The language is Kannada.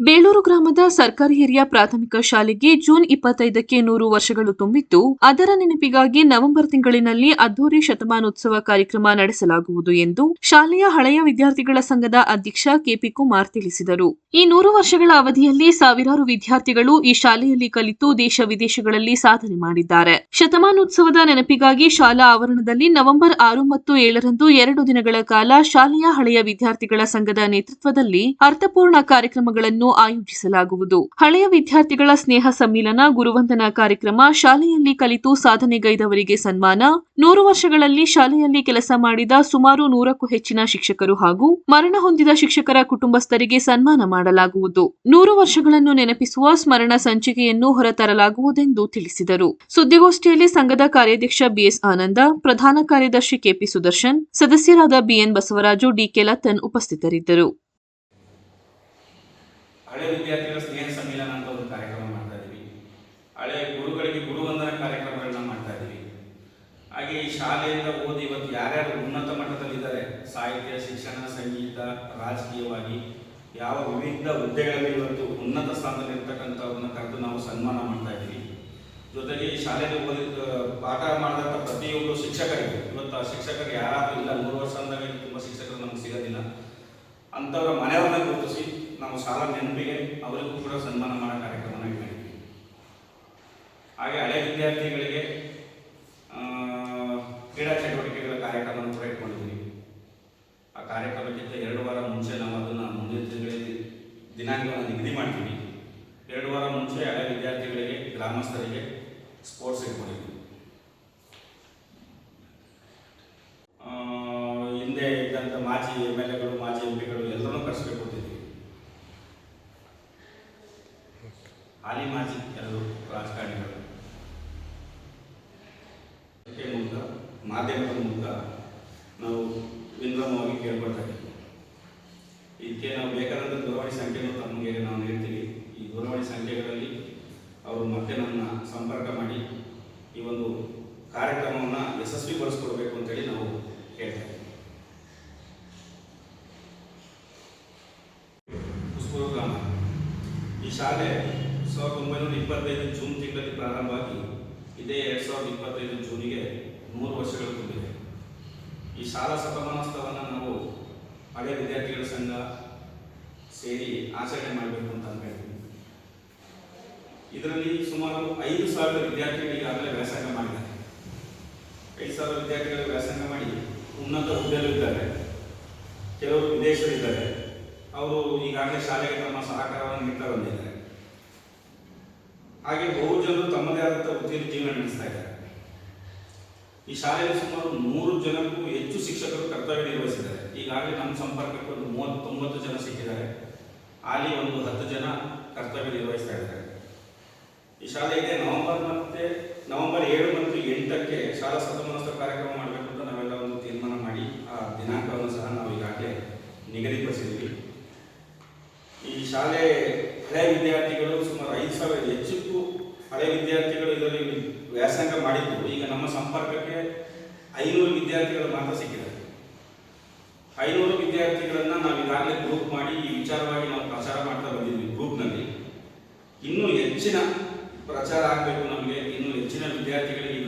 ಬೇಳೂರು ಗ್ರಾಮದ ಸರ್ಕಾರಿ ಹಿರಿಯ ಪ್ರಾಥಮಿಕ ಶಾಲೆಗೆ ಜೂನ್ 25ಕ್ಕೆ 100 ವರ್ಷಗಳು ತುಂಬಿದ್ದು, ಅದರ ನೆನಪಿಗಾಗಿ ನವೆಂಬರ್ ತಿಂಗಳಿನಲ್ಲಿ ಅದ್ದೂರಿ ಶತಮಾನೋತ್ಸವ ಕಾರ್ಯಕ್ರಮ ನಡೆಸಲಾಗುವುದು ಎಂದು ಶಾಲೆಯ ಹಳೆಯ ವಿದ್ಯಾರ್ಥಿಗಳ ಸಂಘದ ಅಧ್ಯಕ್ಷ ಕೆಪಿ ಕುಮಾರ್ ತಿಳಿಸಿದರು. ಈ 100 ವರ್ಷಗಳ ಅವಧಿಯಲ್ಲಿ ಸಾವಿರಾರು ವಿದ್ಯಾರ್ಥಿಗಳು ಈ ಶಾಲೆಯಲ್ಲಿ ಕಲಿತು ದೇಶ ವಿದೇಶಗಳಲ್ಲಿ ಸಾಧನೆ ಮಾಡಿದ್ದಾರೆ. ಶತಮಾನೋತ್ಸವದ ನೆನಪಿಗಾಗಿ ಶಾಲಾ ಆವರಣದಲ್ಲಿ ನವೆಂಬರ್ 6 ಮತ್ತು 7ರಂದು 2 ದಿನಗಳ ಕಾಲ ಶಾಲೆಯ ಹಳೆಯ ವಿದ್ಯಾರ್ಥಿಗಳ ಸಂಘದ ನೇತೃತ್ವದಲ್ಲಿ ಅರ್ಥಪೂರ್ಣ ಕಾರ್ಯಕ್ರಮಗಳನ್ನು ಆಯೋಜಿಸಲಾಗುವುದು. ಹಳೆಯ ವಿದ್ಯಾರ್ಥಿಗಳ ಸ್ನೇಹ ಸಮ್ಮಿಲನ, ಗುರುವಂದನಾ ಕಾರ್ಯಕ್ರಮ, ಶಾಲೆಯಲ್ಲಿ ಕಲಿತು ಸಾಧನೆಗೈದವರಿಗೆ ಸನ್ಮಾನ, 100 ವರ್ಷಗಳಲ್ಲಿ ಶಾಲೆಯಲ್ಲಿ ಕೆಲಸ ಮಾಡಿದ ಸುಮಾರು 100ಕ್ಕೂ ಹೆಚ್ಚಿನ ಶಿಕ್ಷಕರು ಹಾಗೂ ಮರಣ ಹೊಂದಿದ ಶಿಕ್ಷಕರ ಕುಟುಂಬಸ್ಥರಿಗೆ ಸನ್ಮಾನ ಮಾಡಲಾಗುವುದು. 100 ವರ್ಷಗಳನ್ನು ನೆನಪಿಸುವ ಸ್ಮರಣ ಸಂಚಿಕೆಯನ್ನು ಹೊರತರಲಾಗುವುದೆಂದು ತಿಳಿಸಿದರು. ಸುದ್ದಿಗೋಷ್ಠಿಯಲ್ಲಿ ಸಂಘದ ಕಾರ್ಯಾಧ್ಯಕ್ಷ ಬಿಎಸ್ ಆನಂದ, ಪ್ರಧಾನ ಕಾರ್ಯದರ್ಶಿ ಕೆಪಿ ಸುದರ್ಶನ್, ಸದಸ್ಯರಾದ ಬಿಎನ್ ಬಸವರಾಜು, ಡಿಕೆ ಲತನ್ ಉಪಸ್ಥಿತರಿದ್ದರು. ಹಳೆ ವಿದ್ಯಾರ್ಥಿಗಳ ಸ್ನೇಹ ಸಮ್ಮಿಲನ ಅಂತ ಒಂದು ಕಾರ್ಯಕ್ರಮ ಮಾಡ್ತಾ ಇದ್ದೀವಿ. ಹಳೆ ಗುರುಗಳಿಗೆ ಗುರುವಂದನ ಕಾರ್ಯಕ್ರಮಗಳನ್ನ ಮಾಡ್ತಾ ಇದ್ದೀವಿ. ಹಾಗೆ ಈ ಶಾಲೆಯಿಂದ ಓದಿ ಇವತ್ತು ಯಾರ್ಯಾರು ಉನ್ನತ ಮಟ್ಟದಲ್ಲಿದ್ದಾರೆ, ಸಾಹಿತ್ಯ, ಶಿಕ್ಷಣ, ಸಂಗೀತ, ರಾಜಕೀಯವಾಗಿ ಯಾವ ವಿವಿಧ ಹುದ್ದೆಗಳಲ್ಲಿ ಇವತ್ತು ಉನ್ನತ ಸ್ಥಾನದಲ್ಲಿರ್ತಕ್ಕಂಥವ್ರನ್ನ ಕರೆದು ನಾವು ಸನ್ಮಾನ ಮಾಡ್ತಾ ಇದ್ದೀವಿ. ಜೊತೆಗೆ ಈ ಶಾಲೆಯಲ್ಲಿ ಓದಿದ ಪಾಠ ಮಾಡಿದಂಥ ಪ್ರತಿಯೊಬ್ಬರು ಶಿಕ್ಷಕರಿಗೆ, ಇವತ್ತು ಆ ಶಿಕ್ಷಕರು ಯಾರಾದರೂ ಇಲ್ಲ, 3 ವರ್ಷ ಅಂದಾಗ ತುಂಬ ಶಿಕ್ಷಕರು ನಮ್ಗೆ ಸಿಗೋದಿಲ್ಲ. ಅಂಥವ್ರ ಮನೆಯವ್ರನ್ನ ಗುರುತಿಸಿ ನಾವು ಶಾಲಾ ನೆನಪಿಗೆ ಅವರಿಗೂ ಕೂಡ ಸನ್ಮಾನ ಮಾಡೋ ಕಾರ್ಯಕ್ರಮನ ಇಟ್ಕೊಂಡಿದ್ವಿ. ಹಾಗೆ ಹಳೆ ವಿದ್ಯಾರ್ಥಿಗಳಿಗೆ ಕ್ರೀಡಾ ಚಟುವಟಿಕೆಗಳ ಕಾರ್ಯಕ್ರಮ ಕೂಡ ಇಟ್ಕೊಂಡಿದ್ದೀವಿ. ಆ ಕಾರ್ಯಕ್ರಮಕ್ಕಿಂತ 2 ವಾರ ಮುಂಚೆ ನಾವು ಅದನ್ನು ಮುಂದಿನ ತಿಂಗಳಲ್ಲಿ ದಿನಾಂಕವನ್ನು ನಿಗದಿ ಮಾಡ್ತೀವಿ. 2 ವಾರ ಮುಂಚೆ ಹಳೆ ವಿದ್ಯಾರ್ಥಿಗಳಿಗೆ, ಗ್ರಾಮಸ್ಥರಿಗೆ ಸ್ಪೋರ್ಟ್ಸ್ ಇಟ್ಕೊಂಡಿದ್ವಿ. ಹಿಂದೆ ಇದ್ದಂಥ ಮಾಜಿ MLAಗಳು, ಮಾಜಿ MP ಗಳು ಎಲ್ಲರೂ ಕರೆಸಬೇಕು ಅಂತಿದ್ವಿ. ಹಾಲಿ ಮಾಜಿ ಕೆಲವು ರಾಜಕಾರಣಿಗಳು ಮೂಲಕ, ಮಾಧ್ಯಮದ ಮೂಲಕ ನಾವು ವಿನಮ್ರವಾಗಿ ಕೇಳ್ಕೊಳ್ತಾ ಇದ್ದೀವಿ. ಇದಕ್ಕೆ ನಾವು ಬೇಕಾದಂಥ ದೂರವಾಣಿ ಸಂಖ್ಯೆಯನ್ನು ತಮಗೆ ನಾವು ನೀಡ್ತೀವಿ. ಈ ದೂರವಾಣಿ ಸಂಖ್ಯೆಗಳಲ್ಲಿ ಅವರು ಮತ್ತೆ ನನ್ನ ಸಂಪರ್ಕ ಮಾಡಿ ಈ ಒಂದು ಕಾರ್ಯಕ್ರಮವನ್ನು ಯಶಸ್ವಿಗೊಳಿಸ್ಕೊಡ್ಬೇಕು ಅಂತೇಳಿ ನಾವು ಹೇಳ್ತಾ ಇದ್ದೀವಿ. ಕುಸ್ಕೂರು ಗ್ರಾಮ ಈ ಶಾಲೆ 1925 ಜೂನ್ ತಿಂಗಳಲ್ಲಿ ಪ್ರಾರಂಭವಾಗಿ ಇದೇ 2025 ಜೂನಿಗೆ 100 ವರ್ಷಗಳು ತುಂಬಿದೆ. ಈ ಶಾಲಾ ಶತಮಾನೋತ್ಸವವನ್ನು ನಾವು ಹಳೆ ವಿದ್ಯಾರ್ಥಿಗಳ ಸಂಘ ಸೇರಿ ಆಚರಣೆ ಮಾಡಬೇಕು ಅಂತ ಅಂದ್ಕೊಂಡಿದ್ವಿ. ಇದರಲ್ಲಿ ಸುಮಾರು 5,000 ವಿದ್ಯಾರ್ಥಿಗಳು ಈಗಾಗಲೇ ವ್ಯಾಸಂಗ ಮಾಡಿದ್ದಾರೆ. 5,000 ವಿದ್ಯಾರ್ಥಿಗಳು ವ್ಯಾಸಂಗ ಮಾಡಿ ಉನ್ನತ ಹುದ್ದೆಯಲ್ಲಿದ್ದಾರೆ. ಕೆಲವರು ವಿದೇಶದಲ್ಲಿದ್ದಾರೆ. ಅವರು ಈಗಾಗಲೇ ಶಾಲೆಗೆ ತಮ್ಮ ಸಹಕಾರವನ್ನು ನೀಡ್ತಾ ಬಂದಿದ್ದಾರೆ. ಹಾಗೆ ಬಹುಜನರು ತಮ್ಮದೇ ಆದಂಥ ವೃತ್ತಿಯಲ್ಲಿ ಜೀವನ ನಡೆಸ್ತಾ ಇದ್ದಾರೆ. ಈ ಶಾಲೆಯಲ್ಲಿ ಸುಮಾರು 100 ಜನಕ್ಕೂ ಹೆಚ್ಚು ಶಿಕ್ಷಕರು ಕರ್ತವ್ಯ ನಿರ್ವಹಿಸಿದ್ದಾರೆ. ಈಗಾಗಲೇ ನಮ್ಮ ಸಂಪರ್ಕಕ್ಕೆ ಒಂದು 39 ಜನ ಸಿಕ್ಕಿದ್ದಾರೆ. ಅಲ್ಲಿ ಒಂದು 10 ಜನ ಕರ್ತವ್ಯ ನಿರ್ವಹಿಸ್ತಾ ಇದ್ದಾರೆ. ಈ ಶಾಲೆಗೆ ನವೆಂಬರ್ 7 ಮತ್ತು 8ಕ್ಕೆ ಶಾಲಾ ಶತಮಾನೋತ್ಸವ ಕಾರ್ಯಕ್ರಮ ಮಾಡಬೇಕು ಅಂತ ನಾವೆಲ್ಲ ಒಂದು ತೀರ್ಮಾನ ಮಾಡಿ ಆ ದಿನಾಂಕವನ್ನು ಸಹ ನಾವು ಈಗಾಗಲೇ ನಿಗದಿಪಡಿಸಿದ್ದೀವಿ. ಈ ಶಾಲೆ ಹಳೆ ವಿದ್ಯಾರ್ಥಿಗಳು ಸುಮಾರು 5,000 ಹೆಚ್ಚಕ್ಕೂ ಹಳೆ ವಿದ್ಯಾರ್ಥಿಗಳು ಇದರಲ್ಲಿ ವ್ಯಾಸಂಗ ಮಾಡಿದ್ದು. ಈಗ ನಮ್ಮ ಸಂಪರ್ಕಕ್ಕೆ 500 ವಿದ್ಯಾರ್ಥಿಗಳು ಮಾತ್ರ ಸಿಕ್ಕಿದ್ದಾರೆ. 500 ವಿದ್ಯಾರ್ಥಿಗಳನ್ನು ನಾವು ಈಗಾಗಲೇ ಗ್ರೂಪ್ ಮಾಡಿ ಈ ವಿಚಾರವಾಗಿ ನಾವು ಪ್ರಚಾರ ಮಾಡ್ತಾ ಬಂದಿದ್ವಿ ಗ್ರೂಪ್ನಲ್ಲಿ. ಇನ್ನೂ ಹೆಚ್ಚಿನ ಪ್ರಚಾರ ಆಗಬೇಕು, ನಮಗೆ ಇನ್ನೂ ಹೆಚ್ಚಿನ ವಿದ್ಯಾರ್ಥಿಗಳಿಗೆ